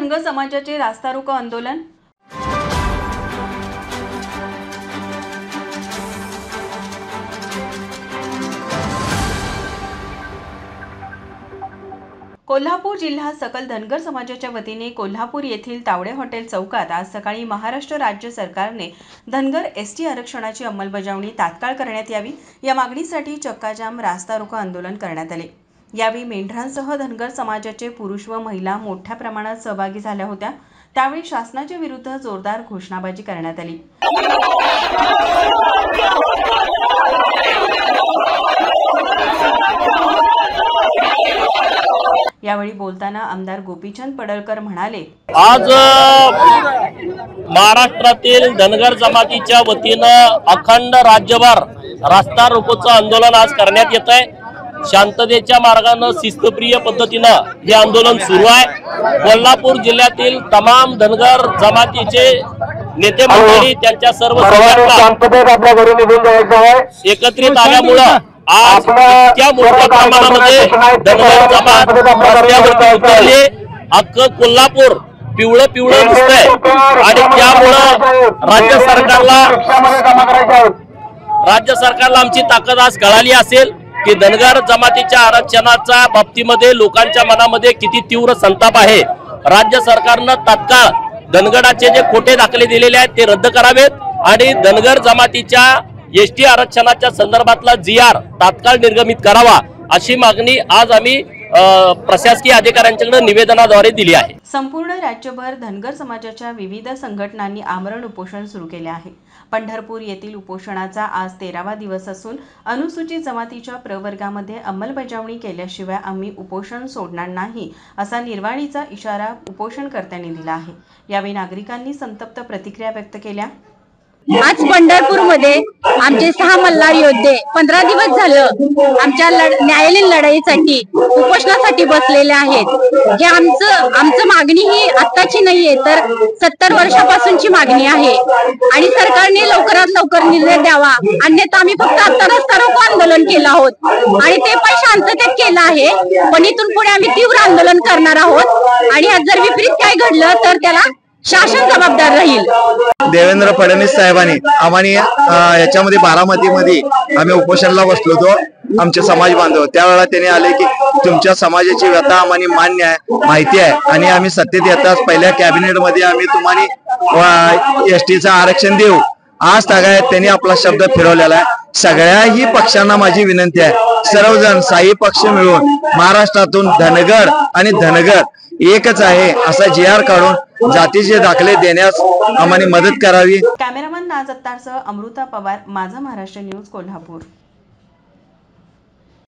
धनगर समाजाचे रास्ता रोको आंदोलन। कोल्हापूर जिल्हा सकल धनगर समाजाच्या वतीने कोल्हापूर येथील तावडे हॉटेल चौकात आज सकाळी महाराष्ट्र राज्य सरकारने धनगर एसटी आरक्षणाची अंमलबजावणी तात्काळ करण्यात यावी या मागणीसाठी चक्काजाम रास्ता रोको आंदोलन करण्यात आले। यावेळी मेंढरांसह धनगर समाजाचे पुरुष व महिला मोठ्या प्रमाणात सहभागी झाल्या होत्या। त्यावेळी शासनाच्या विरुद्ध जोरदार घोषणाबाजी करण्यात आली। यावेळी बोलताना आमदार गोपीचंद पडळकर म्हणाले, आज महाराष्ट्रातील धनगर जमातीच्या वतीनं अखंड राज्यभर रास्ता रोकोचं आंदोलन आज करण्यात येत आहे। शांततेच्या मार्गाने शिस्तप्रिय पद्धतीनं हे आंदोलन सुरू आहे। कोल्हापूर जिल्ह्यातील तमाम धनगर जमातीचे नेते मंडळी त्यांच्या सर्व एकत्रित आल्यामुळे आज इतक्या मोठ्या प्रमाणामध्ये धनगर जमात रस्त्यावरती उतरली। अख्खं कोल्हापूर पिवळं पिवळं दिसतंय आणि त्यामुळे राज्य सरकारला आमची ताकद आज कळाली असेल की धनगर जमातीच्या आरक्षणाच्या बाबतीमध्ये लोकांच्या मनामध्ये किती तीव्र संताप आहे। राज्य सरकारनं तात्काळ धनगराचे जे खोटे दाखले दिलेले आहेत ते रद्द करावेत आणि धनगर जमातीच्या एसटी आरक्षणाच्या संदर्भातला GR तात्काळ निर्गमित करावा अशी मागणी आज आम्ही प्रशासकीय अधिकाऱ्यांच्याकडे निवेदनाद्वारे दिली आहे। संपूर्ण राज्यभर धनगर समाजाच्या विविध संघटनांनी आमरण उपोषण सुरू केले आहे। पंढरपूर येथील उपोषणाचा आज 13वा दिवस असून अनुसूचित जमातीच्या प्रवर्गामध्ये अंमलबजावणी केल्याशिवाय आम्ही उपोषण सोडणार नाही असा निर्वाणीचा इशारा उपोषणकर्त्यांनी दिला आहे। यावेळी नागरिकांनी संतप्त प्रतिक्रिया व्यक्त केल्या। आज पंढरपूरमध्ये आमचे 6 मल्हार योद्धे 15 दिवस झालं आमच्या न्यायालयीन लढाईसाठी उपोषणासाठी बसलेले आहेत। हे आमचं मागणी ही आत्ताची नाहीये तर 70 वर्षापासूनची मागणी आहे आणि सरकारने लवकरात लवकर निर्णय द्यावा, अन्यथा आम्ही फक्त आता रस्ता रोको आंदोलन केलं आहोत आणि ते पण शांततेत केलं आहे, पण इथून पुढे आम्ही तीव्र आंदोलन करणार आहोत आणि आज जर विपरीत काय घडलं तर त्याला शासन जबाबदार राहील। देवेंद्र फडणवीस साहेबांनी आम्हाला याच्यामध्ये बारामतीमध्ये आम्ही उपोषणाला बसलो होतो आमचे समाज बांधव। त्यावेळेला त्यांनी आले की तुमच्या समाजाची व्यथा आम्हाला मान्य आहे, माहिती आहे आणि आम्ही सत्तेत येताच पहिल्या कॅबिनेट मध्ये आम्ही तुम्हाला एसटीचं आरक्षण देऊ। आज तागायत त्यांनी आपला शब्द फिरवलेला आहे। सगळ्याही पक्षांना माझी विनंती आहे, सर्वजण साई पक्ष मिळून महाराष्ट्रातून धनगर आणि धनगर एकच आहे असा GR काढून जातीचे दाखले देण्यास आम्हाला मदत करावी। कॅमेरामन नाज अत्तारसह अमृता पवार, माझा महाराष्ट्र न्यूज, कोल्हापूर।